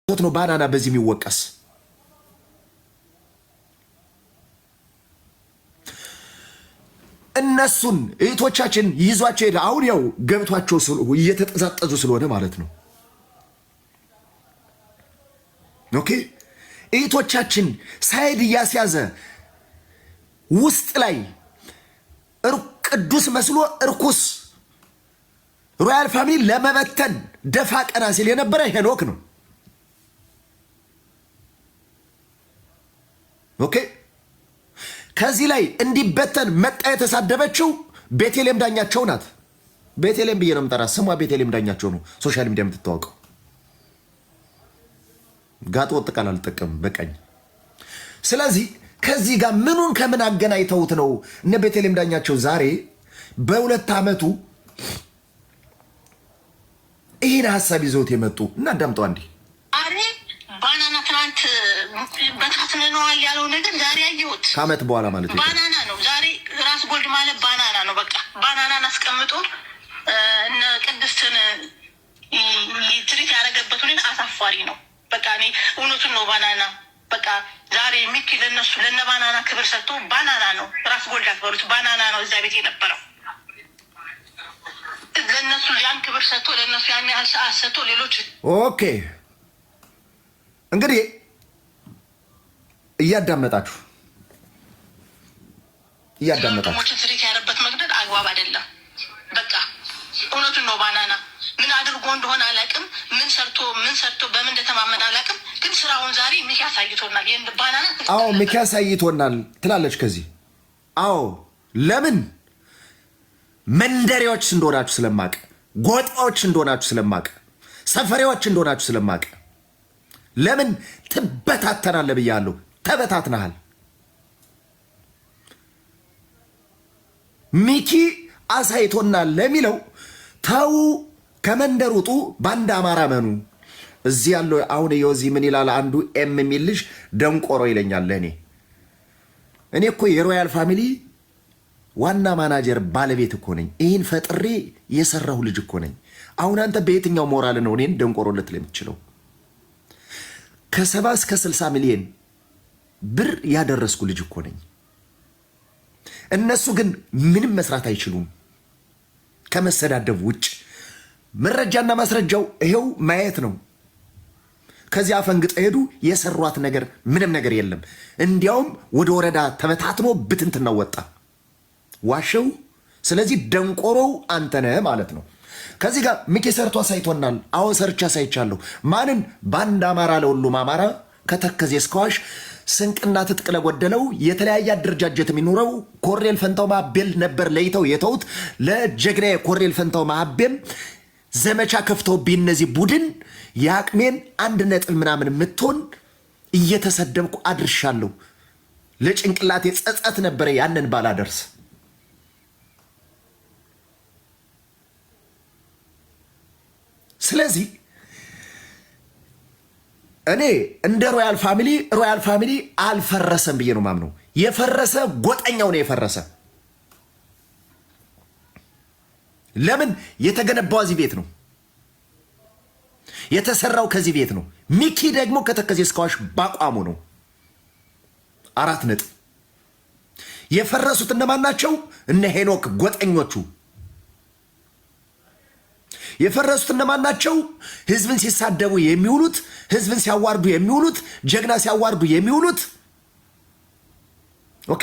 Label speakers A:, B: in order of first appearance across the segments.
A: ነው ባናና በዚህ የሚወቀስ እነሱን እህቶቻችን ይዟቸው ሄደ። አሁን ያው ገብቷቸው እየተጠዛጠዙ ስለሆነ ማለት ነው። ኦኬ እህቶቻችን ሳይድ እያስያዘ ውስጥ ላይ ቅዱስ መስሎ እርኩስ ሮያል ፋሚሊ ለመበተን ደፋ ቀና ሲል የነበረ ሄኖክ ነው። ኦኬ ከዚህ ላይ እንዲበተን መጣ የተሳደበችው ቤተልሔም ዳኛቸው ናት። ቤተልሔም ብዬ ነው የምጠራት። ስሟ ቤተልሔም ዳኛቸው ነው። ሶሻል ሚዲያ የምትታወቀው ጋጥ ወጥ ቃል አልጠቀምም በቀኝ። ስለዚህ ከዚህ ጋር ምኑን ከምን አገናኝተውት ነው እነ ቤተልሔም ዳኛቸው ዛሬ በ2 ዓመቱ ይህን ሀሳብ ይዘውት የመጡ? እናዳምጠው አንዴ።
B: ባናና ትናንት በታትነዋል ያለው ነገር ዛሬ አየሁት።
A: ከዓመት በኋላ ማለት ነው።
B: ባናና ነው ዛሬ ራስ ጎልድ ማለት ባናና ነው። በቃ ባናናን አስቀምጦ እነ ቅድስትን ትሪት ያደረገበት ሁኔታ አሳፋሪ ነው። በቃ እኔ እውነቱን ነው። ባናና በቃ ዛሬ ሚኪ ለነሱ ለነ ባናና ክብር ሰጥቶ ባናና ነው ራስ ጎልድ አክበሩት። ባናና ነው እዛ ቤት የነበረው ለነሱ ያን ክብር ሰጥቶ ለነሱ ያን ያህል ሰዓት ሰጥቶ ሌሎች
A: ኦኬ እንግዲህ እያዳመጣችሁ
B: ወንድሞችን ትሪት ያደረበት መግደል አግባብ አይደለም። በቃ እውነቱን ነው። ባናና ምን አድርጎ እንደሆነ አላውቅም። ምን ሰርቶ በምን እንደተማመን አላውቅም። ግን ስራውን ዛሬ ሚኪ አሳይቶናል። ባናና
A: አዎ ሚኪ አሳይቶናል ትላለች። ከዚህ አዎ ለምን መንደሬዎች እንደሆናችሁ ስለማቅ፣ ጎጣዎች እንደሆናችሁ ስለማቅ፣ ሰፈሬዎች እንደሆናችሁ ስለማቅ ለምን ትበታተናለህ ብያለሁ። ተበታትነሃል። ሚኪ አሳይቶናል ለሚለው ተው፣ ከመንደር ውጡ፣ ባንድ አማራ መኑ። እዚህ ያለው አሁን የዚህ ምን ይላል አንዱ ኤም የሚል ልጅ ደንቆሮ ይለኛል። እኔ እኮ የሮያል ፋሚሊ ዋና ማናጀር ባለቤት እኮ ነኝ። ይህን ፈጥሬ የሰራሁ ልጅ እኮ ነኝ። አሁን አንተ በየትኛው ሞራል ነው እኔን ደንቆሮ ልትል የምትችለው? ከ70 እስከ 60 ሚሊዮን ብር ያደረስኩ ልጅ እኮ ነኝ። እነሱ ግን ምንም መስራት አይችሉም ከመሰዳደብ ውጭ። መረጃና ማስረጃው ይሄው ማየት ነው። ከዚያ አፈንግጠ ሄዱ። የሰሯት ነገር ምንም ነገር የለም። እንዲያውም ወደ ወረዳ ተበታትኖ ብትንትና ወጣ። ዋሸው። ስለዚህ ደንቆሮው አንተ ነህ ማለት ነው። ከዚህ ጋር ሚኪ ሰርቶ አሳይቶናል። አዎ ሰርቻ አሳይቻለሁ። ማንን? ባንድ አማራ ለሁሉም አማራ ከተከዜ እስከዋሽ ስንቅና ትጥቅ ለጎደለው የተለያየ አደረጃጀት የሚኖረው ኮሬል ፈንታው ማቤል ነበር ለይተው የተውት ለጀግና ኮሬል ፈንታው ማቤም ዘመቻ ከፍተው ቢነዚህ ቡድን የአቅሜን 1 ምናምን የምትሆን እየተሰደብኩ አድርሻለሁ። ለጭንቅላቴ ጸጸት ነበረ ያንን ባላደርስ። ስለዚህ እኔ እንደ ሮያል ፋሚሊ አልፈረሰም ብዬ ነው ማምነው። የፈረሰ ጎጠኛው ነው የፈረሰ። ለምን? የተገነባው እዚህ ቤት ነው፣ የተሰራው ከዚህ ቤት ነው። ሚኪ ደግሞ ከተከዜ እስከዋሽ ባቋሙ ነው። 4 ነጥብ። የፈረሱት እነማን ናቸው? እነ ሄኖክ ጎጠኞቹ። የፈረሱት እነማን ናቸው? ህዝብን ሲሳደቡ የሚውሉት፣ ህዝብን ሲያዋርዱ የሚውሉት፣ ጀግና ሲያዋርዱ የሚውሉት። ኦኬ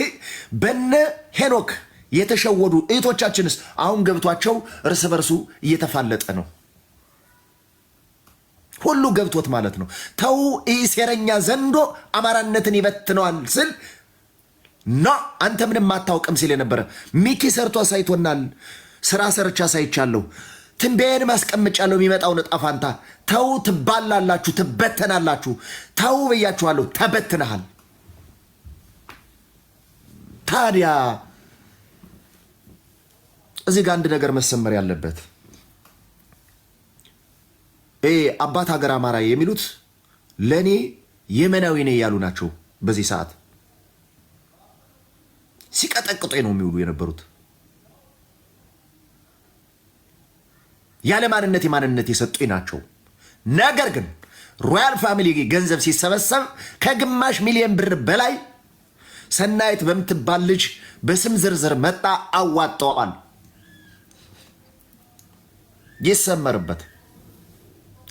A: በነ ሄኖክ የተሸወዱ እህቶቻችንስ አሁን ገብቷቸው እርስ በርሱ እየተፋለጠ ነው። ሁሉ ገብቶት ማለት ነው። ተው ይህ ሴረኛ ዘንዶ አማራነትን ይበትነዋል ስል ኖ አንተ ምንም አታውቅም ሲል የነበረ ሚኪ ሰርቶ አሳይቶናል። ስራ ሰርቻ አሳይቻለሁ። ትንበያን ማስቀምጫለሁ። የሚመጣውን ዕጣ ፋንታ ተው፣ ትባላላችሁ፣ ትበተናላችሁ። ተው ብያችኋለሁ። ተበትነሃል። ታዲያ እዚህ ጋር አንድ ነገር መሰመር ያለበት አባት ሀገር አማራ የሚሉት ለእኔ የመናዊ ነኝ ያሉ ናቸው። በዚህ ሰዓት ሲቀጠቅጡ ነው የሚውሉ የነበሩት። ያለ ማንነት የማንነት የሰጡኝ ናቸው። ነገር ግን ሮያል ፋሚሊ ገንዘብ ሲሰበሰብ ከግማሽ ሚሊዮን ብር በላይ ሰናይት በምትባል ልጅ በስም ዝርዝር መጣ አዋጣዋል። ይሰመርበት።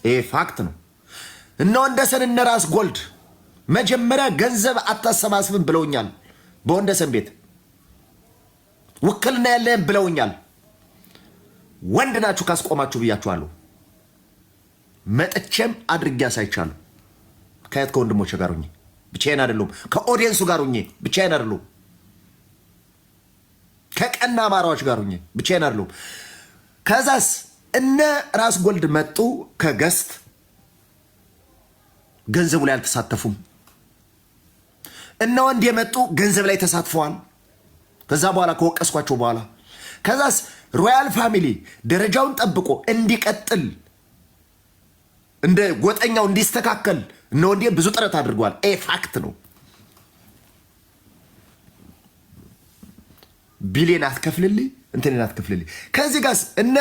A: ይሄ ፋክት ነው። እነ ወንደሰን እነ ራስ ጎልድ መጀመሪያ ገንዘብ አታሰባስብም ብለውኛል። በወንደሰን ቤት ውክልና ያለህም ብለውኛል። ወንድ ናችሁ ካስቆማችሁ ብያችኋለሁ። መጥቼም አድርጌ አሳይቻለሁ። ከየት ከወንድሞቼ ጋር ሁኜ ብቻዬን አይደለሁም። ከኦዲየንሱ ጋር ሁኜ ብቻዬን አይደለሁም። ከቀና አማራዎች ጋር ሁኜ ብቻዬን አይደለሁም። ከዛስ እነ ራስ ጎልድ መጡ ከገስት ገንዘቡ ላይ አልተሳተፉም። እነ ወንድ የመጡ ገንዘብ ላይ ተሳትፈዋል። ከዛ በኋላ ከወቀስኳቸው በኋላ ከዛስ ሮያል ፋሚሊ ደረጃውን ጠብቆ እንዲቀጥል እንደ ጎጠኛው እንዲስተካከል እነ ወንዴ ብዙ ጥረት አድርጓል። ፋክት ነው። ቢሊየን አትከፍልልኝ እንትን አትከፍልልኝ። ከዚህ ጋር እነ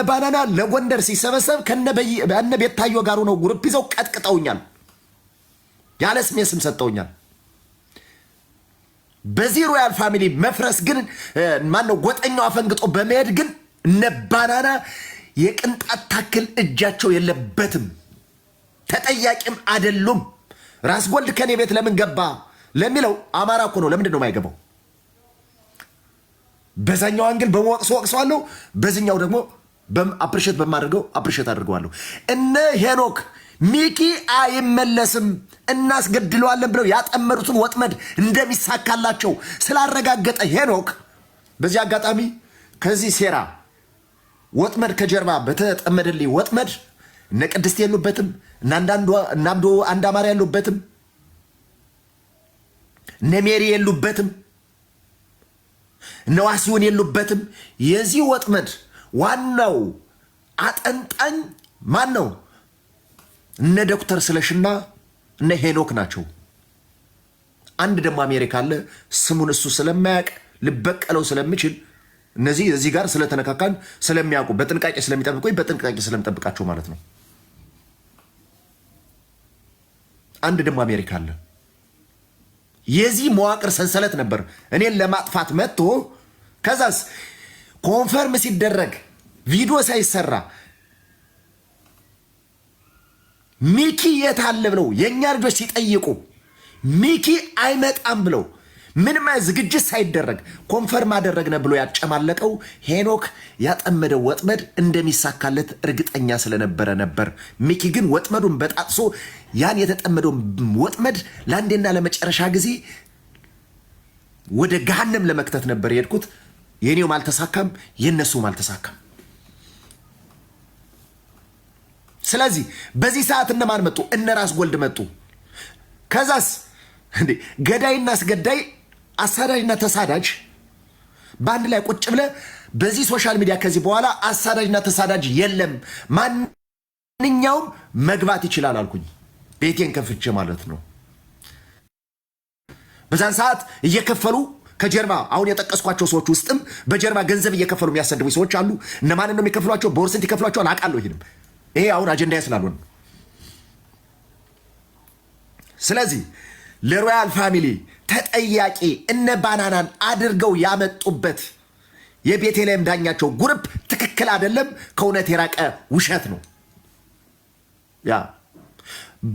A: ባናና ለጎንደር ሲሰበሰብ ከነ ቤታዮ ጋር ነው ግሩፕ ይዘው ቀጥቅጠውኛል። ያለ ስሜ ስም ሰጠውኛል። በዚህ ሮያል ፋሚሊ መፍረስ ግን ማነው ጎጠኛው አፈንግጦ በመሄድ ግን እነ ባናና የቅንጣት ታክል እጃቸው የለበትም። ተጠያቂም አይደሉም። ራስ ጎልድ ከኔ ቤት ለምን ገባ ለሚለው አማራ እኮ ነው። ለምንድን ነው የማይገባው? በዛኛው አንግል ወቅሰዋለሁ፣ በዚህኛው ደግሞ አፕሪሼት በማድረገው አፕሪሼት አድርገዋለሁ። እነ ሄኖክ ሚኪ አይመለስም እናስገድለዋለን ብለው ያጠመዱትን ወጥመድ እንደሚሳካላቸው ስላረጋገጠ ሄኖክ በዚህ አጋጣሚ ከዚህ ሴራ ወጥመድ ከጀርባ በተጠመደልኝ ወጥመድ እነ ቅድስት የሉበትም፣ እናምዶ አንድ አማራ የሉበትም፣ እነ ሜሪ የሉበትም፣ እነ ዋሲውን የሉበትም። የዚህ ወጥመድ ዋናው አጠንጣኝ ማን ነው? እነ ዶክተር ስለሽና እነ ሄኖክ ናቸው። አንድ ደግሞ አሜሪካ አለ። ስሙን እሱ ስለማያውቅ ልበቀለው ስለሚችል እነዚህ እዚህ ጋር ስለተነካካን ስለሚያውቁ በጥንቃቄ ስለሚጠብቁ በጥንቃቄ ስለሚጠብቃቸው ማለት ነው። አንድ ደግሞ አሜሪካ አለ። የዚህ መዋቅር ሰንሰለት ነበር እኔን ለማጥፋት መጥቶ ከዛስ ኮንፈርም ሲደረግ ቪዲዮ ሳይሰራ ሚኪ የት አለ ብለው የእኛ ልጆች ሲጠይቁ ሚኪ አይመጣም ብለው ምንም ዝግጅት ሳይደረግ ኮንፈርም አደረግነ ብሎ ያጨማለቀው ሄኖክ ያጠመደው ወጥመድ እንደሚሳካለት እርግጠኛ ስለነበረ ነበር። ሚኪ ግን ወጥመዱን በጣጥሶ ያን የተጠመደው ወጥመድ ለአንዴና ለመጨረሻ ጊዜ ወደ ገሃነም ለመክተት ነበር የሄድኩት። የኔውም አልተሳካም፣ የነሱም አልተሳካም። ስለዚህ በዚህ ሰዓት እነማን መጡ? እነ ራስ ጎልድ መጡ። ከዛስ እንዴ ገዳይና አስገዳይ አሳዳጅና ተሳዳጅ በአንድ ላይ ቁጭ ብለ በዚህ ሶሻል ሚዲያ ከዚህ በኋላ አሳዳጅና ተሳዳጅ የለም፣ ማንኛውም መግባት ይችላል አልኩኝ። ቤቴን ከፍቼ ማለት ነው። በዛን ሰዓት እየከፈሉ ከጀርባ አሁን የጠቀስኳቸው ሰዎች ውስጥም በጀርባ ገንዘብ እየከፈሉ የሚያሰድቡ ሰዎች አሉ። እነማንን ነው የሚከፍሏቸው? በወርስንት ይከፍሏቸዋል አውቃለሁ። ይሄ አሁን አጀንዳ ስላልሆነ ስለዚህ ለሮያል ፋሚሊ ተጠያቂ እነ ባናናን አድርገው ያመጡበት የቤተልሔም ዳኛቸው ግሩፕ ትክክል አይደለም፣ ከእውነት የራቀ ውሸት ነው። ያ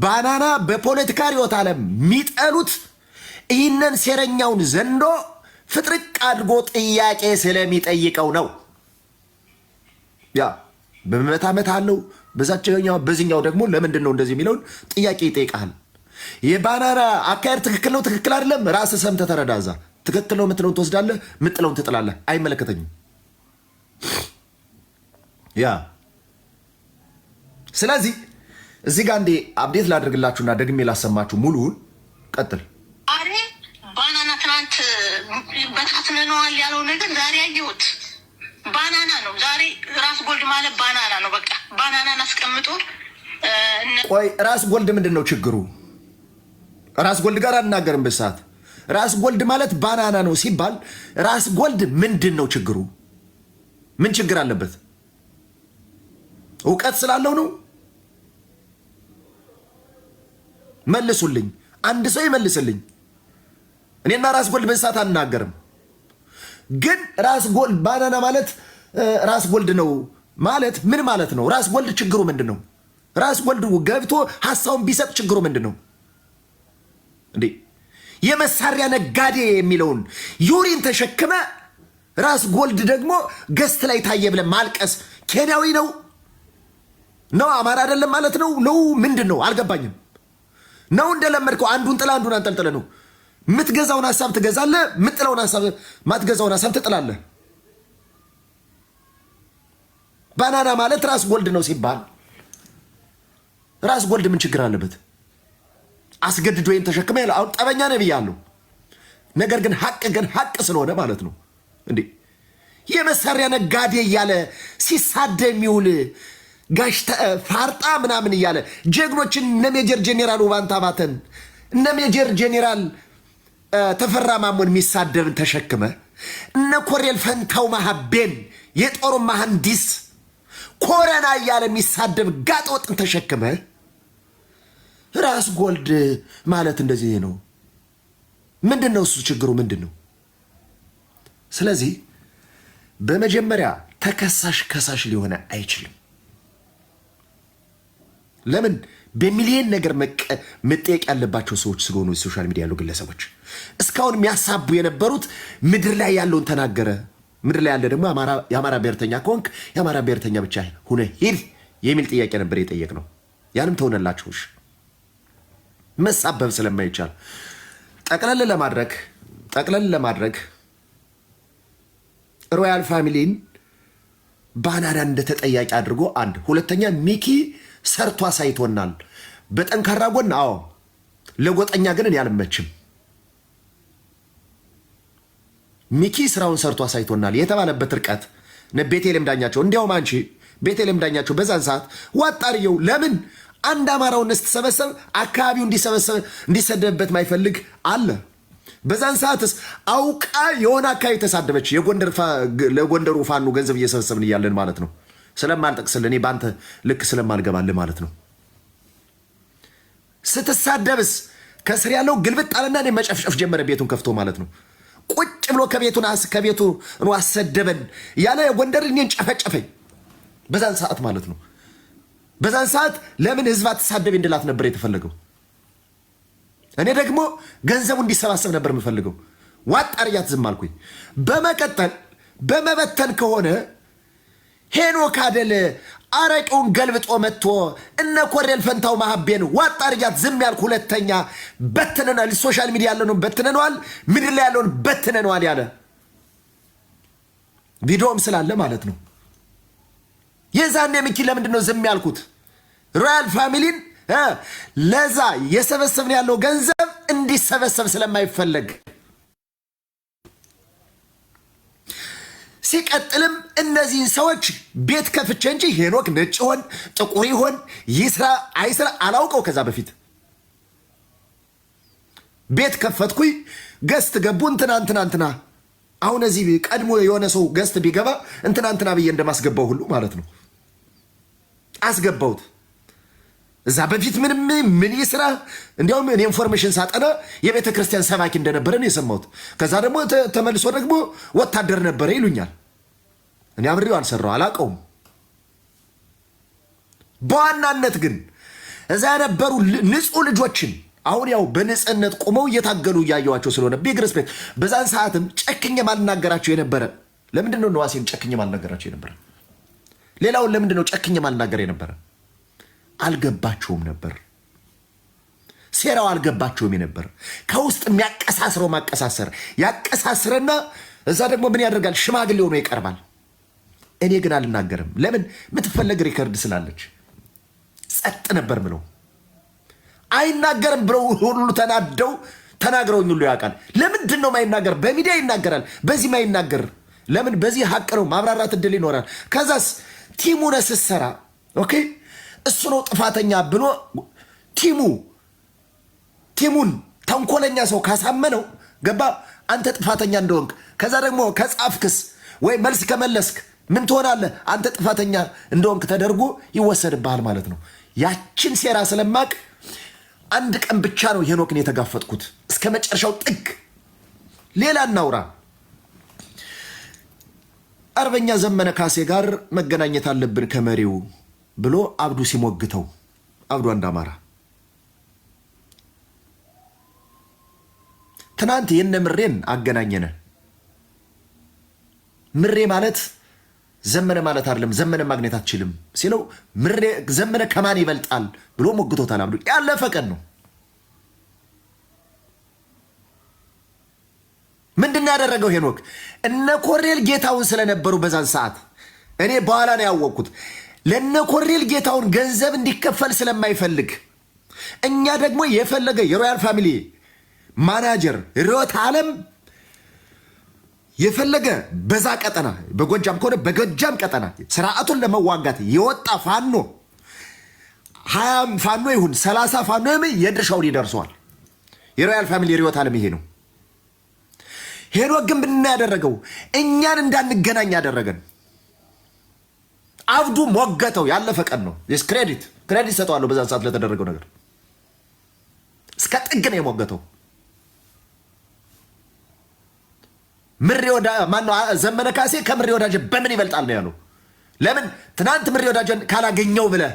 A: ባናና በፖለቲካ ርዕዮተ ዓለም የሚጠሉት ይህንን ሴረኛውን ዘንዶ ፍጥርቅ አድርጎ ጥያቄ ስለሚጠይቀው ነው። ያ በመት ዓመት አለው በዚኛው ደግሞ ለምንድን ነው እንደዚህ የሚለውን ጥያቄ ይጠይቃል። የባናና አካሄድ ትክክል ነው ትክክል አይደለም ራስህ ሰምተህ ተረዳዛ። ትክክል ነው የምትለውን ትወስዳለህ፣ ምጥለውን ትጥላለህ። አይመለከተኝም። ያ ስለዚህ እዚህ ጋር እንዴ አፕዴት ላድርግላችሁና ደግሜ ላሰማችሁ ሙሉውን። ቀጥል።
B: አሬ ባናና ትናንት በታትነነዋል ያለው ነገር ዛሬ አየሁት። ባናና ነው ዛሬ። ራስ ጎልድ ማለት ባናና ነው። በቃ ባናናን አስቀምጦ
A: ቆይ ራስ ጎልድ ምንድን ነው ችግሩ? ራስ ጎልድ ጋር አናገርም በሰዓት ራስ ጎልድ ማለት ባናና ነው ሲባል ራስ ጎልድ ምንድን ነው ችግሩ? ምን ችግር አለበት? እውቀት ስላለው ነው? መልሱልኝ። አንድ ሰው ይመልስልኝ። እኔና ራስ ጎልድ በሳት አናገርም። ግን ራስ ጎልድ ባናና ማለት ራስ ጎልድ ነው ማለት ምን ማለት ነው? ራስ ጎልድ ችግሩ ምንድን ነው? ራስ ጎልድ ገብቶ ሐሳቡን ቢሰጥ ችግሩ ምንድን ነው እንዴ? የመሳሪያ ነጋዴ የሚለውን ዩሪን ተሸክመ ራስ ጎልድ ደግሞ ገስት ላይ ታየ ብለ ማልቀስ ኬንያዊ ነው አማራ አይደለም ማለት ነው ምንድን ነው አልገባኝም። ነው እንደለመድከው አንዱን ጥላ አንዱን አንጠልጥለ ነው የምትገዛውን ሐሳብ ትገዛለህ፣ የምትጥለውን ሐሳብ ማትገዛውን ሐሳብ ትጥላለህ። ባናና ማለት ራስ ጎልድ ነው ሲባል ራስ ጎልድ ምን ችግር አለበት? አስገድዶ ወይም ተሸክመ ያለ አሁን ጠበኛ ነው ብያለሁ። ነገር ግን ሐቅ ስለሆነ ማለት ነው እንዴ የመሳሪያ ነጋዴ እያለ ሲሳደብ የሚውል ጋሽ ፋርጣ ምናምን እያለ ጀግኖችን እነ ሜጀር ጄኔራል ውባንታ ባተን እነ ሜጀር ጄኔራል ተፈራ ማሞን የሚሳደብን ተሸክመ እነ ኮሬል ፈንታው ማሀቤን የጦሩ መሐንዲስ ኮረና እያለ የሚሳደብ ጋጦጥን ተሸክመ ራስ ጎልድ ማለት እንደዚህ ነው። ምንድን ነው እሱ ችግሩ ምንድን ነው? ስለዚህ በመጀመሪያ ተከሳሽ ከሳሽ ሊሆነ አይችልም። ለምን? በሚሊየን ነገር መጠየቅ ያለባቸው ሰዎች ስለሆኑ ሶሻል ሚዲያ ያሉ ግለሰቦች እስካሁን የሚያሳቡ የነበሩት ምድር ላይ ያለውን ተናገረ። ምድር ላይ ያለ ደግሞ የአማራ ብሔርተኛ ከሆንክ የአማራ ብሔርተኛ ብቻ ሁነ ሂድ የሚል ጥያቄ ነበር የጠየቅ ነው። ያንም ተሆነላችሁሽ መሳበብ ስለማይቻል ጠቅለል ለማድረግ ሮያል ፋሚሊን ባናና እንደተጠያቂ አድርጎ አንድ ሁለተኛ ሚኪ ሰርቶ አሳይቶናል በጠንካራ ጎን። አዎ ለጎጠኛ ግን እኔ አልመችም። ሚኪ ስራውን ሰርቶ አሳይቶናል የተባለበት ርቀት ቤተልሔም ዳኛቸው እንዲያውም አንቺ ቤተልሔም ዳኛቸው በዛን ሰዓት ዋጣሪየው ለምን አንድ አማራውን ስትሰበሰብ አካባቢው እንዲሰደብበት ማይፈልግ አለ። በዛን ሰዓትስ አውቃ የሆነ አካባቢ ተሳደበች። ለጎንደሩ ፋኑ ገንዘብ እየሰበሰብን እያለን ማለት ነው። ስለማልጠቅስልህ እኔ በአንተ ልክ ስለማልገባልህ ማለት ነው። ስትሳደብስ ከስር ያለው ግልብጥ አለና እኔ መጨፍጨፍ ጀመረ ቤቱን ከፍቶ ማለት ነው። ቁጭ ብሎ ከቤቱ አሰደበን ያለ ጎንደር እኔን ጨፈጨፈኝ በዛን ሰዓት ማለት ነው። በዛን ሰዓት ለምን ህዝብ አትሳደብ እንድላት ነበር የተፈለገው። እኔ ደግሞ ገንዘቡ እንዲሰባሰብ ነበር የምፈልገው። ዋጣርያት ዝም አልኩኝ። በመቀጠል በመበተን ከሆነ ሄኖክ አደለ አረቄውን ገልብጦ መጥቶ እነ ኮሬል ፈንታው ማሀቤን ዋጣርያት ዝም ያልኩ። ሁለተኛ በትነናል፣ ሶሻል ሚዲያ ያለውን በትነናል፣ ምድር ላይ ያለውን በትነናል ያለ ቪዲዮም ስላለ ማለት ነው። የዛኔ ሚኪ ለምንድን ነው ዝም ያልኩት? ሮያል ፋሚሊን ለዛ የሰበሰብን ያለው ገንዘብ እንዲሰበሰብ ስለማይፈለግ። ሲቀጥልም እነዚህን ሰዎች ቤት ከፍቼ እንጂ ሄኖክ ነጭ ይሆን ጥቁር ይሆን ይስራ አይስራ አላውቀው። ከዛ በፊት ቤት ከፈትኩኝ፣ ገስት ገቡ እንትናንትና። አሁን እዚህ ቀድሞ የሆነ ሰው ገስት ቢገባ እንትናንትና ብዬ እንደማስገባው ሁሉ ማለት ነው አስገባውት። እዛ በፊት ምን ይስራ? እንዲያውም እኔ ኢንፎርሜሽን ሳጠና የቤተ ክርስቲያን ሰባኪ እንደነበረ ነው የሰማሁት። ከዛ ደግሞ ተመልሶ ደግሞ ወታደር ነበረ ይሉኛል። እኔ አብሬው አልሰራው አላውቀውም። በዋናነት ግን እዛ የነበሩ ንጹህ ልጆችን አሁን ያው በንጽህነት ቆመው እየታገሉ እያየዋቸው ስለሆነ ቢግ ሪስፔክት። በዛን ሰዓትም ጨክኜ ማልናገራቸው የነበረ ለምንድን ነው ነዋሴን ጨክኜ ማልናገራቸው የነበረ? ሌላውን ለምንድን ነው ጨክኜ ማልናገር የነበረ? አልገባቸውም ነበር። ሴራው አልገባቸውም የነበር። ከውስጥ የሚያቀሳስረው ማቀሳሰር ያቀሳስረና እዛ ደግሞ ምን ያደርጋል? ሽማግሌ ሆኖ ይቀርባል። እኔ ግን አልናገርም። ለምን? የምትፈለግ ሪከርድ ስላለች ጸጥ ነበር ምለው። አይናገርም ብለው ሁሉ ተናደው ተናግረውኝ ሁሉ ያውቃል። ለምንድን ነው ማይናገር? በሚዲያ ይናገራል፣ በዚህ ማይናገር ለምን? በዚህ ሀቅ ነው ማብራራት እድል ይኖራል። ከዛስ ቲሙን ስትሰራ ኦኬ እሱ ነው ጥፋተኛ ብሎ ቲሙን ተንኮለኛ ሰው ካሳመነው ገባ አንተ ጥፋተኛ እንደሆንክ። ከዛ ደግሞ ከጻፍክስ ወይ መልስ ከመለስክ ምን ትሆናለህ? አንተ ጥፋተኛ እንደሆንክ ተደርጎ ይወሰድብሃል ማለት ነው። ያችን ሴራ ስለማቅ አንድ ቀን ብቻ ነው ሄኖክን የተጋፈጥኩት እስከ መጨረሻው ጥግ። ሌላ እናውራ። አርበኛ ዘመነ ካሴ ጋር መገናኘት አለብን ከመሪው ብሎ አብዱ ሲሞግተው፣ አብዱ አንድ አማራ ትናንት የነ ምሬን አገናኘነ። ምሬ ማለት ዘመነ ማለት አይደለም፣ ዘመነ ማግኘት አትችልም ሲለው ምሬ ዘመነ ከማን ይበልጣል ብሎ ሞግቶታል አብዱ። ያለፈ ቀን ነው። ምንድን ያደረገው ሄኖክ? እነ ኮሬል ጌታውን ስለነበሩ በዛን ሰዓት እኔ በኋላ ነው ያወቅኩት። ለነ ኮሬል ጌታውን ገንዘብ እንዲከፈል ስለማይፈልግ እኛ ደግሞ የፈለገ የሮያል ፋሚሊ ማናጀር ርዕዮት ዓለም የፈለገ በዛ ቀጠና በጎጃም ከሆነ በጎጃም ቀጠና ስርዓቱን ለመዋጋት የወጣ ፋኖ 20 ፋኖ ይሁን 30 ፋኖ የድርሻውን ይደርሰዋል። የሮያል ፋሚሊ ርዕዮት ዓለም ይሄ ነው። ሄኖክ ግን ምን ያደረገው? እኛን እንዳንገናኝ ያደረገን። አብዱ ሞገተው። ያለፈ ቀን ነው። ክሬዲት ሰጠዋለሁ በዛን ሰዓት ለተደረገው ነገር። እስከ ጥግ ነው የሞገተው። ምሬ ወዳ ማነው? ዘመነ ካሴ ከምሬ ወዳጀ በምን ይበልጣል ነው ያለው። ለምን ትናንት ምሬ ወዳጀን ካላገኘው ብለህ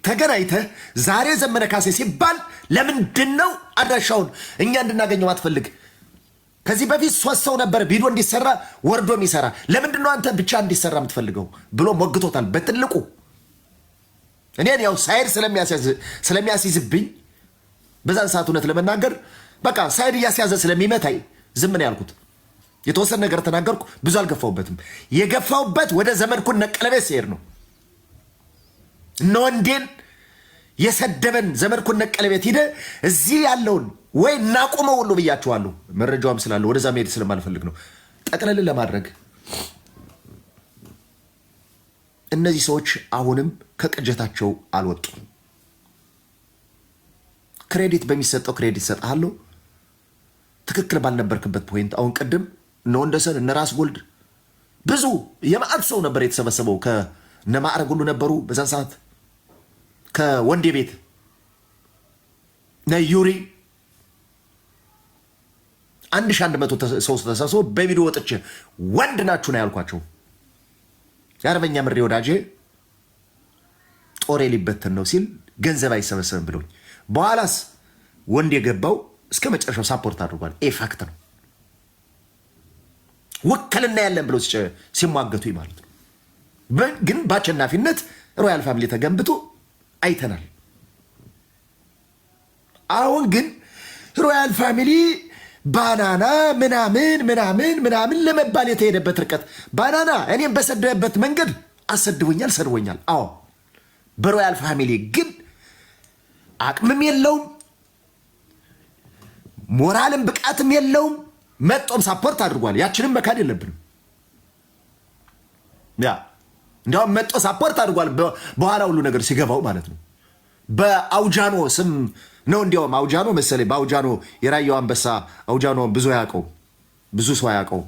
A: ተገናኝተህ ዛሬ ዘመነ ካሴ ሲባል ለምንድን ነው አድራሻውን እኛ እንድናገኘው አትፈልግ? ከዚህ በፊት 3 ሰው ነበር ቪዲዮ እንዲሰራ ወርዶ የሚሰራ፣ ለምንድን ነው አንተ ብቻ እንዲሰራ የምትፈልገው ብሎ ሞግቶታል በትልቁ። እኔን ያው ሳይድ ስለሚያስይዝብኝ በዛን ሰዓት እውነት ለመናገር በቃ ሳይድ እያስያዘ ስለሚመታኝ ዝም ነው ያልኩት። የተወሰነ ነገር ተናገርኩ፣ ብዙ አልገፋውበትም። የገፋውበት ወደ ዘመድኩን ነቀለቤት ሲሄድ ነው። እነ ወንዴን የሰደበን ዘመድኩን ነቀለቤት ሂደ እዚህ ያለውን ወይ እናቁመው ሁሉ ብያችኋለሁ። መረጃውም ስላለ ወደዛ መሄድ ስለማልፈልግ ነው። ጠቅለል ለማድረግ እነዚህ ሰዎች አሁንም ከቅጀታቸው አልወጡም። ክሬዲት በሚሰጠው ክሬዲት ሰጥሃለሁ። ትክክል ባልነበርክበት ፖይንት አሁን ቅድም እነ ወንደሰን እነ ራስ ጎልድ ብዙ የማዕት ሰው ነበር የተሰበሰበው። ከነ ማዕረግ ሁሉ ነበሩ በዛን ሰዓት ከወንዴ ቤት ነዩሪ 1100 ሰው ተሰብስቦ በቪዲዮ ወጥቼ ወንድ ናችሁ ነው ያልኳቸው። የአርበኛ ምሬ ወዳጄ ጦሬ ሊበተን ነው ሲል ገንዘብ አይሰበሰብም ብሎኝ፣ በኋላስ ወንድ የገባው እስከ መጨረሻው ሳፖርት አድርጓል። ፋክት ነው። ውክልና ያለን ብሎ ሲሟገቱ ማለት ነው። ግን በአሸናፊነት ሮያል ፋሚሊ ተገንብቶ አይተናል። አሁን ግን ሮያል ፋሚሊ ባናና ምናምን ለመባል የተሄደበት ርቀት፣ ባናና እኔም በሰደበበት መንገድ አሰድቦኛል፣ ሰድቦኛል። አዎ በሮያል ፋሚሊ ግን አቅምም የለውም፣ ሞራልም ብቃትም የለውም። መጦም ሳፖርት አድርጓል። ያችንም መካድ የለብንም። እንዲያውም መጦ ሳፖርት አድርጓል። በኋላ ሁሉ ነገር ሲገባው ማለት ነው። በአውጃኖ ስም ነው እንዲያውም አውጃኖ መሰለኝ። በአውጃኖ የራያው አንበሳ አውጃኖ ብዙ ሰው ያውቀው።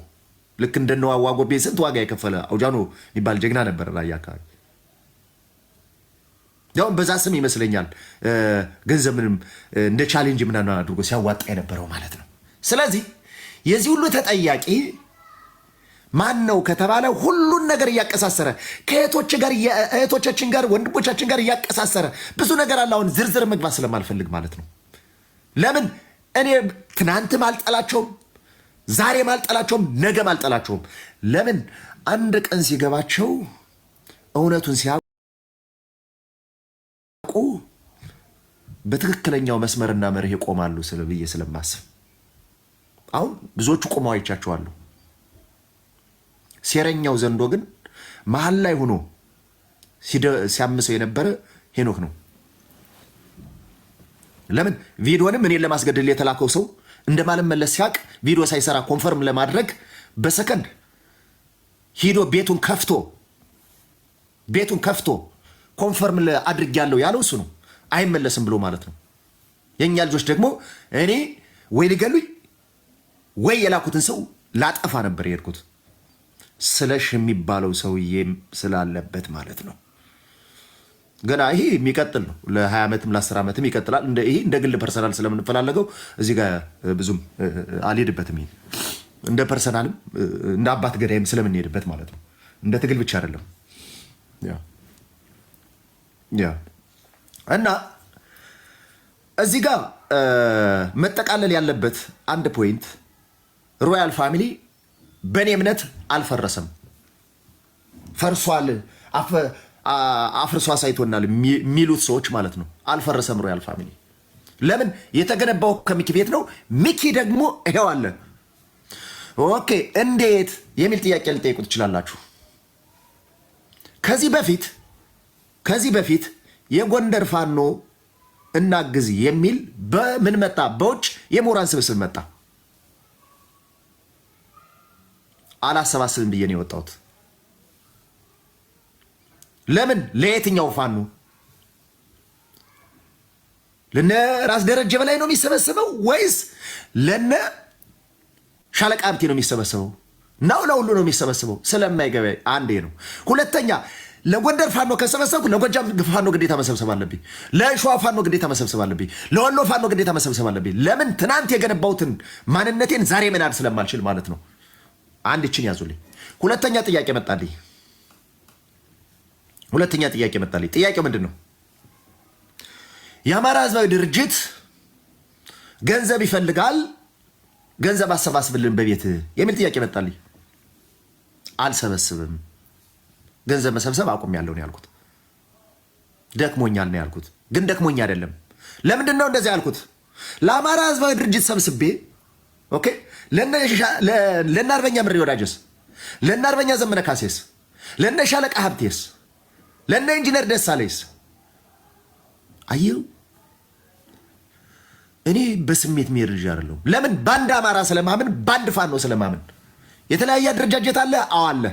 A: ልክ እንደነዋዋ ጎቤ ስንት ዋጋ የከፈለ አውጃኖ የሚባል ጀግና ነበር ራያ አካባቢ። እንዲያውም በዛ ስም ይመስለኛል ገንዘብንም እንደ ቻሌንጅ ምናምን አድርጎ ሲያዋጣ የነበረው ማለት ነው። ስለዚህ የዚህ ሁሉ ተጠያቂ ማን ነው ከተባለ ሁሉን ነገር እያቀሳሰረ ከእህቶቻችን ጋር ወንድሞቻችን ጋር እያቀሳሰረ ብዙ ነገር አለ። አሁን ዝርዝር መግባት ስለማልፈልግ ማለት ነው። ለምን እኔ ትናንትም አልጠላቸውም፣ ዛሬም አልጠላቸውም፣ ነገም አልጠላቸውም። ለምን አንድ ቀን ሲገባቸው እውነቱን ሲያውቁ በትክክለኛው መስመርና መርህ ይቆማሉ ብዬ ስለማስብ አሁን ብዙዎቹ ቆመው አይቻቸዋለሁ። ሴረኛው ዘንዶ ግን መሀል ላይ ሆኖ ሲያምሰው የነበረ ሄኖክ ነው። ለምን ቪዲዮንም እኔን ለማስገደል የተላከው ሰው እንደማልመለስ ሲያቅ ቪዲዮ ሳይሰራ ኮንፈርም ለማድረግ በሰከንድ ሂዶ ቤቱን ከፍቶ ኮንፈርም አድርጌያለሁ ያለው እሱ ነው። አይመለስም ብሎ ማለት ነው። የኛ ልጆች ደግሞ እኔ ወይ ሊገሉኝ ወይ የላኩትን ሰው ላጠፋ ነበር የሄድኩት። ስለሽ የሚባለው ሰውዬ ስላለበት ማለት ነው። ገና ይሄ የሚቀጥል ነው። ለ20 ዓመትም ለ10 ዓመትም ይቀጥላል። ይሄ እንደ ግል ፐርሰናል ስለምንፈላለገው እዚህ ጋር ብዙም አልሄድበትም። ይሄ እንደ ፐርሰናልም እንደ አባት ገዳይም ስለምንሄድበት ማለት ነው። እንደ ትግል ብቻ አይደለም። ያ እና እዚህ ጋር መጠቃለል ያለበት አንድ ፖይንት ሮያል ፋሚሊ በእኔ እምነት አልፈረሰም፣ ፈርሷል፣ አፍርሶ አሳይቶናል የሚሉት ሰዎች ማለት ነው። አልፈረሰም ሮያል ፋሚሊ። ለምን? የተገነባው ከሚኪ ቤት ነው። ሚኪ ደግሞ ይሄው አለ። ኦኬ እንዴት የሚል ጥያቄ ልጠይቁ ትችላላችሁ። ከዚህ በፊት የጎንደር ፋኖ እናግዝ የሚል በምን መጣ? በውጭ የምሁራን ስብስብ መጣ። አላሰባስብም ብዬ ነው የወጣሁት። ለምን? ለየትኛው ፋኖ? ለነ ራስ ደረጀ በላይ ነው የሚሰበሰበው ወይስ ለነ ሻለቃ ሀብቴ ነው የሚሰበሰበው? ነው ለሁሉ ነው የሚሰበሰበው? ስለማይገባ አንዴ ነው። ሁለተኛ ለጎንደር ፋኖ ከሰበሰብኩ ለጎጃም ፋኖ ግዴታ መሰብሰብ አለብኝ። ለሸዋ ፋኖ ግዴታ መሰብሰብ አለብኝ። ለወሎ ፋኖ ግዴታ መሰብሰብ አለብኝ። ለምን? ትናንት የገነባሁትን ማንነቴን ዛሬ መናድ ስለማልችል ማለት ነው። አንድ ይችን ያዙልኝ። ሁለተኛ ጥያቄ መጣልኝ። ጥያቄው ምንድን ነው? የአማራ ህዝባዊ ድርጅት ገንዘብ ይፈልጋል፣ ገንዘብ አሰባስብልን በቤት የሚል ጥያቄ መጣልኝ። አልሰበስብም፣ ገንዘብ መሰብሰብ አቁሜያለሁ ነው ያልኩት። ደክሞኛል ነው ያልኩት። ግን ደክሞኛ አይደለም። ለምንድን ነው እንደዚህ ያልኩት? ለአማራ ህዝባዊ ድርጅት ሰብስቤ ኦኬ፣ ለእነ አርበኛ ምሬ ወዳጀስ፣ ለእነ አርበኛ ዘመነ ካሴስ፣ ለእነ ሻለቃ ሀብቴስ፣ ለእነ ኢንጂነር ደሳለኝስ አየው። እኔ በስሜት መሄድ ልጅ አይደለሁም። ለምን? በአንድ አማራ ስለማምን፣ በአንድ ፋኖ ስለማምን። የተለያየ አደረጃጀት አለ። አዎ አለ።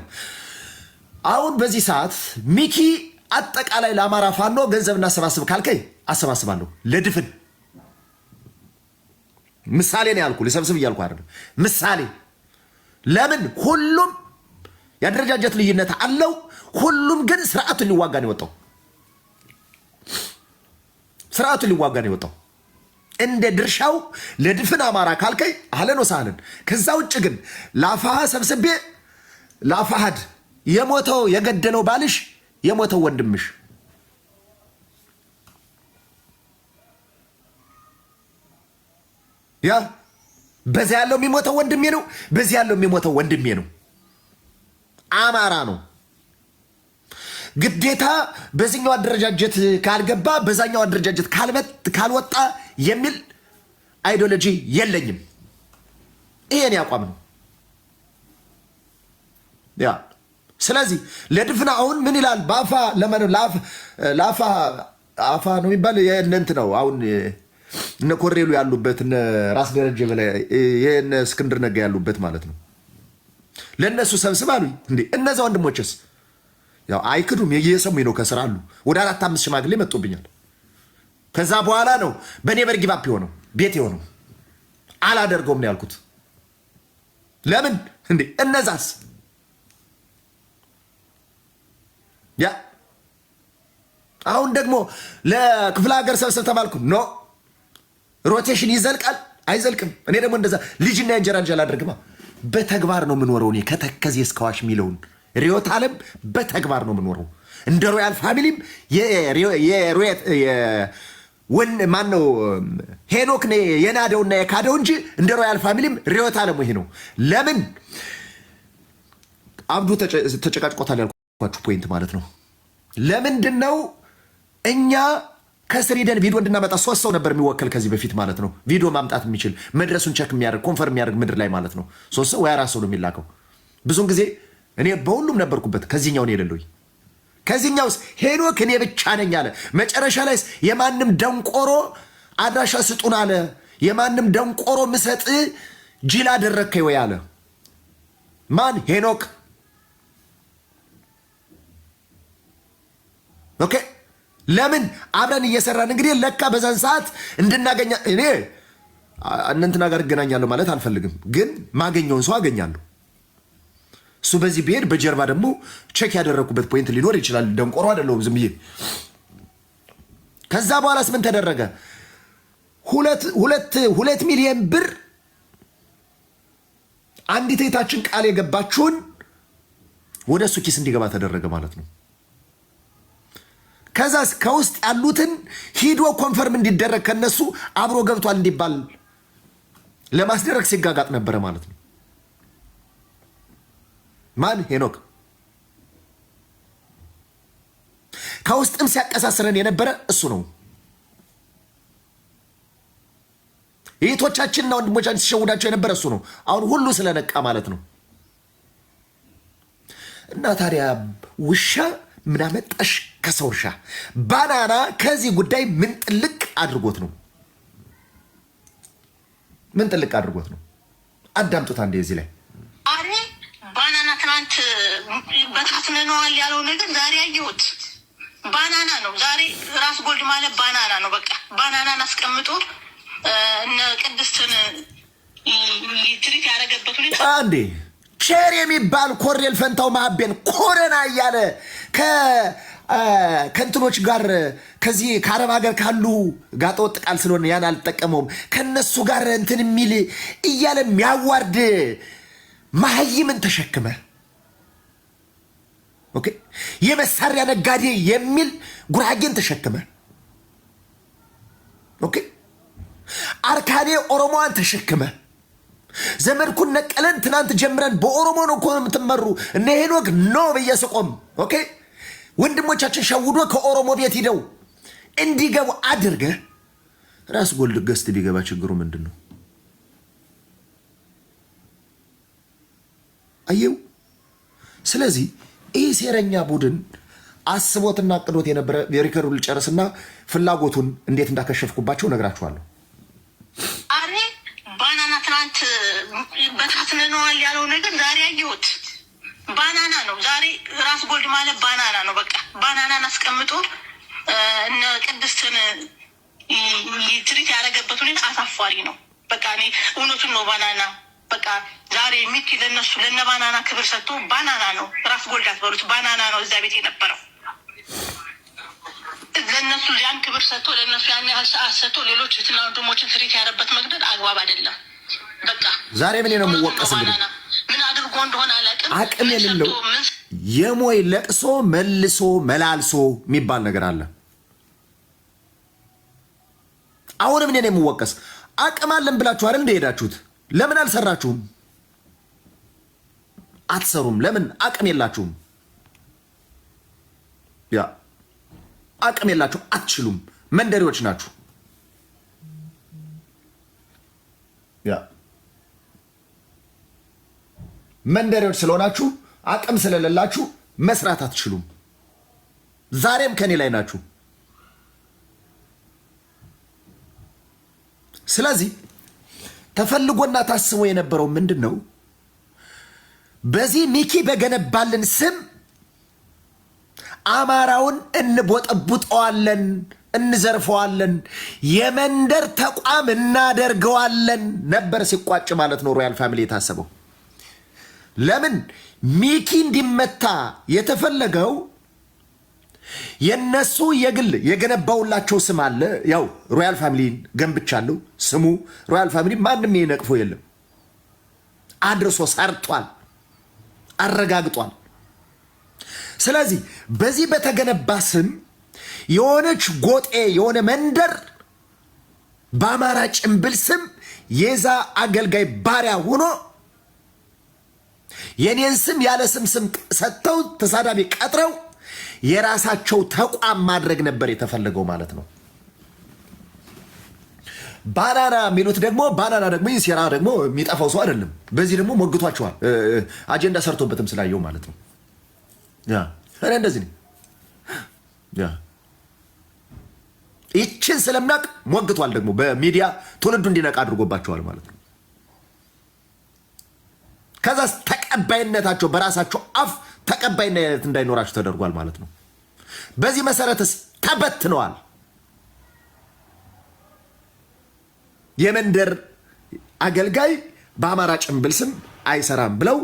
A: አሁን በዚህ ሰዓት ሚኪ አጠቃላይ ለአማራ ፋኖ ገንዘብ እናሰባስብ ካልከኝ አሰባስባለሁ። ለድፍን ምሳሌ ነው ያልኩ፣ ልሰብስብ እያልኩ አይደለም። ምሳሌ ለምን? ሁሉም የአደረጃጀት ልዩነት አለው። ሁሉም ግን ስርዓቱን ሊዋጋ ነው የወጣው። እንደ ድርሻው ለድፍን አማራ ካልከኝ አህለን ወሳህለን። ከዛ ውጭ ግን ለአፋሃ ሰብስቤ ለአፋሃድ የሞተው የገደለው ባልሽ የሞተው ወንድምሽ ያ በዚያ ያለው የሚሞተው ወንድሜ ነው፣ በዚህ ያለው የሚሞተው ወንድሜ ነው። አማራ ነው። ግዴታ በዚህኛው አደረጃጀት ካልገባ በዛኛው አደረጃጀት ካልወጣ የሚል አይዲዮሎጂ የለኝም። ይሄን ያቋም ነው ያ። ስለዚህ ለድፍና አሁን ምን ይላል? በአፋ ለማን ለአፋ ነው የሚባል የእነንት ነው። አሁን እነ ኮሬሉ ያሉበት እነ ራስ ደረጀ በላይ የእነ እስክንድር ነጋ ያሉበት ማለት ነው። ለእነሱ ሰብስባሉኝ እንዴ። እነዛ ወንድሞችስ ያው አይክዱም፣ እየሰሙኝ ነው። ከስራ አሉ ወደ 4-5 ሽማግሌ መጥቶብኛል። ከዛ በኋላ ነው በእኔ በርጊባፕ የሆነው ቤት የሆነው። አላደርገውም ነው ያልኩት። ለምን እንዴ? እነዛስ ያ አሁን ደግሞ ለክፍለ ሀገር ሰብሰብ ተባልኩ። ኖ ሮቴሽን ይዘልቃል አይዘልቅም። እኔ ደግሞ እንደዛ ልጅና የእንጀራ እንጀራ አላደርግማ። በተግባር ነው የምኖረው። እኔ ከተከዜ እስከ ዋሽ የሚለውን ሪዮት ዓለም በተግባር ነው የምኖረው። እንደ ሮያል ፋሚሊም ማን ነው ሄኖክ የናደውና የካደው እንጂ እንደ ሮያል ፋሚሊም ሪዮት ዓለም ይሄ ነው። ለምን አብዱ ተጨቃጭቆታል ያልኳችሁ ፖይንት ማለት ነው። ለምንድን ነው እኛ ከስር ሄደን ቪዲዮ እንድናመጣ 3 ሰው ነበር የሚወከል ከዚህ በፊት ማለት ነው። ቪዲዮ ማምጣት የሚችል መድረሱን ቸክ የሚያደርግ ኮንፈርም የሚያደርግ ምድር ላይ ማለት ነው 3 ሰው ወይ 4 ሰው ነው የሚላከው። ብዙውን ጊዜ እኔ በሁሉም ነበርኩበት። ከዚህኛው ነው የሌለኝ። ከዚህኛውስ ሄኖክ እኔ ብቻ ነኝ አለ። መጨረሻ ላይ የማንም ደንቆሮ አድራሻ ስጡን አለ። የማንም ደንቆሮ ምሰጥ ጅል አደረከኝ ወይ አለ። ማን? ሄኖክ። ኦኬ ለምን አብረን እየሰራን እንግዲህ ለካ በዛን ሰዓት እንድናገኛ እኔ እንትና ጋር እገናኛለሁ ማለት አልፈልግም፣ ግን ማገኘውን ሰው አገኛለሁ። እሱ በዚህ ብሄድ በጀርባ ደግሞ ቼክ ያደረኩበት ፖይንት ሊኖር ይችላል። ደንቆሮ አይደለሁም ዝም ብዬ ከዛ በኋላስ ምን ተደረገ? 2 ሚሊዮን ብር አንዲት እህታችን ቃል የገባችውን ወደ እሱ ኪስ እንዲገባ ተደረገ ማለት ነው። ከዛስ ከውስጥ ያሉትን ሂዶ ኮንፈርም እንዲደረግ ከነሱ አብሮ ገብቷል እንዲባል ለማስደረግ ሲጋጋጥ ነበረ ማለት ነው። ማን? ሄኖክ። ከውስጥም ሲያቀሳስረን የነበረ እሱ ነው። እህቶቻችንና ወንድሞቻችን ሲሸውዳቸው የነበረ እሱ ነው። አሁን ሁሉ ስለነቃ ማለት ነው። እና ታዲያ ውሻ ምን አመጣሽ ከሰው እርሻ? ባናና ከዚህ ጉዳይ ምን ጥልቅ አድርጎት ነው? ምን ጥልቅ አድርጎት ነው? አዳምጡት አንዴ እዚህ ላይ።
B: አሬ ባናና ትናንት በታትነነዋል ያለው ነገር ዛሬ አየሁት። ባናና ነው ዛሬ ራስ ጎልድ ማለት ባናና ነው። በቃ ባናናን አስቀምጦ እነ ቅድስትን ትሪት ያደረገበት ሁኔታ
A: አንዴ ቼር የሚባል ኮሬል ፈንታው ማቤን ኮረና እያለ ከእንትኖች ጋር ከዚህ ከአረብ ሀገር ካሉ ጋጠወጥ ቃል ስለሆነ ያን አልጠቀመውም ከነሱ ጋር እንትን የሚል እያለ የሚያዋርድ መሀይምን ተሸክመ ኦኬ፣ የመሳሪያ ነጋዴ የሚል ጉራጌን ተሸክመ ኦኬ፣ አርካዴ ኦሮሞዋን ተሸክመ ዘመድኩን ነቀለን ትናንት ጀምረን በኦሮሞ ነው እኮ የምትመሩ እነ ሄኖክ ኖ በየስቆም ኦኬ፣ ወንድሞቻችን ሸውዶ ከኦሮሞ ቤት ሂደው እንዲገቡ አድርገ ራስ ጎልድ ገስት ቢገባ ችግሩ ምንድን ነው? አየው። ስለዚህ ይህ ሴረኛ ቡድን አስቦትና አቅዶት የነበረ የሪከርዱ ልጨርስና ፍላጎቱን እንዴት እንዳከሸፍኩባቸው ነግራችኋለሁ።
B: አሬ ባናና ትናንት በታትነነዋል ያለው ነገር ዛሬ አየሁት። ባናና ነው ዛሬ ራስ ጎልድ ማለት ባናና ነው። በቃ ባናናን አስቀምጦ እነ ቅድስትን ትሪት ያደረገበት ሁኔታ አሳፋሪ ነው። በቃ እኔ እውነቱን ነው። ባናና በቃ ዛሬ ሚኪ ለነሱ ለነ ባናና ክብር ሰጥቶ ባናና ነው ራስ ጎልድ አትበሉት፣ ባናና ነው እዛ ቤት የነበረው። ለነሱ ያን ክብር ሰጥቶ ለነሱ ያን ያህል ሰዓት ሰጥቶ ሌሎች እህትና ወንድሞችን ትሪት ያደረበት መግደል አግባብ አይደለም። በቃ
A: ዛሬ ምን ነው የምወቀስ? እንግዲህ
B: ምን አድርጎ እንደሆነ አላውቅም።
A: አቅም የሌለው የሞይ ለቅሶ መልሶ መላልሶ የሚባል ነገር አለ። አሁንም እኔ ነው የምወቀስ። አቅም አለን ብላችሁ አይደል እንደሄዳችሁት? ለምን አልሰራችሁም? አትሰሩም። ለምን? አቅም የላችሁም። ያ አቅም የላችሁ፣ አትችሉም። መንደሪዎች ናችሁ። ያ መንደሪዎች ስለሆናችሁ አቅም ስለሌላችሁ መስራት አትችሉም። ዛሬም ከኔ ላይ ናችሁ። ስለዚህ ተፈልጎና ታስቦ የነበረው ምንድን ነው? በዚህ ሚኪ በገነባልን ስም አማራውን እንቦጠቡጠዋለን፣ እንዘርፈዋለን፣ የመንደር ተቋም እናደርገዋለን ነበር ሲቋጭ ማለት ነው ሮያል ፋሚሊ የታሰበው። ለምን ሚኪ እንዲመታ የተፈለገው የነሱ የግል የገነባውላቸው ስም አለ። ያው ሮያል ፋሚሊን ገንብቻለሁ፣ ስሙ ሮያል ፋሚሊ፣ ማንም የነቅፎ የለም። አድርሶ ሰርቷል፣ አረጋግጧል። ስለዚህ በዚህ በተገነባ ስም የሆነች ጎጤ የሆነ መንደር በአማራ ጭንብል ስም የዛ አገልጋይ ባሪያ ሆኖ የኔን ስም ያለ ስም ሰጥተው ተሳዳቢ ቀጥረው የራሳቸው ተቋም ማድረግ ነበር የተፈለገው ማለት ነው። ባናና የሚሉት ደግሞ ባናና ደግሞ ይሴራ ደግሞ የሚጠፋው ሰው አይደለም። በዚህ ደግሞ ሞግቷቸዋል፣ አጀንዳ ሰርቶበትም ስላየው ማለት ነው። ያ እኔ እንደዚህ ነኝ። ያ ይችን ስለምናቅ ሞግቷል ደግሞ በሚዲያ ትውልዱ እንዲነቃ አድርጎባቸዋል ማለት ነው። ከዛ ተቀባይነታቸው በራሳቸው አፍ ተቀባይነት እንዳይኖራቸው ተደርጓል ማለት ነው። በዚህ መሰረትስ ተበትነዋል። የመንደር አገልጋይ በአማራ ጭንብል ስም አይሰራም ብለው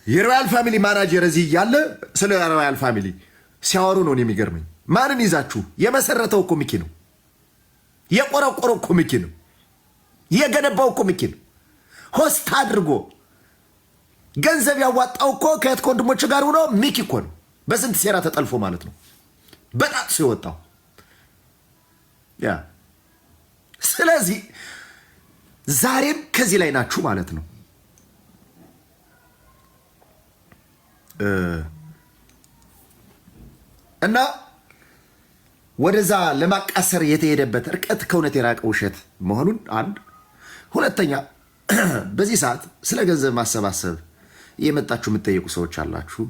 A: የሮያል ፋሚሊ ማናጀር እዚህ እያለ ስለ ሮያል ፋሚሊ ሲያወሩ ነው የሚገርመኝ። ማንን ይዛችሁ? የመሰረተው እኮ ሚኪ ነው። የቆረቆረው እኮ ሚኪ ነው። የገነባው እኮ ሚኪ ነው። ሆስት አድርጎ ገንዘብ ያዋጣው እኮ ከየት ከወንድሞች ጋር ሆኖ ሚኪ እኮ ነው። በስንት ሴራ ተጠልፎ ማለት ነው በጣም ሲወጣው ያ። ስለዚህ ዛሬም ከዚህ ላይ ናችሁ ማለት ነው። እና ወደዛ ለማቃሰር የተሄደበት ርቀት ከእውነት የራቀ ውሸት መሆኑን አንድ። ሁለተኛ በዚህ ሰዓት ስለ ገንዘብ ማሰባሰብ የመጣችሁ የምትጠየቁ ሰዎች አላችሁ።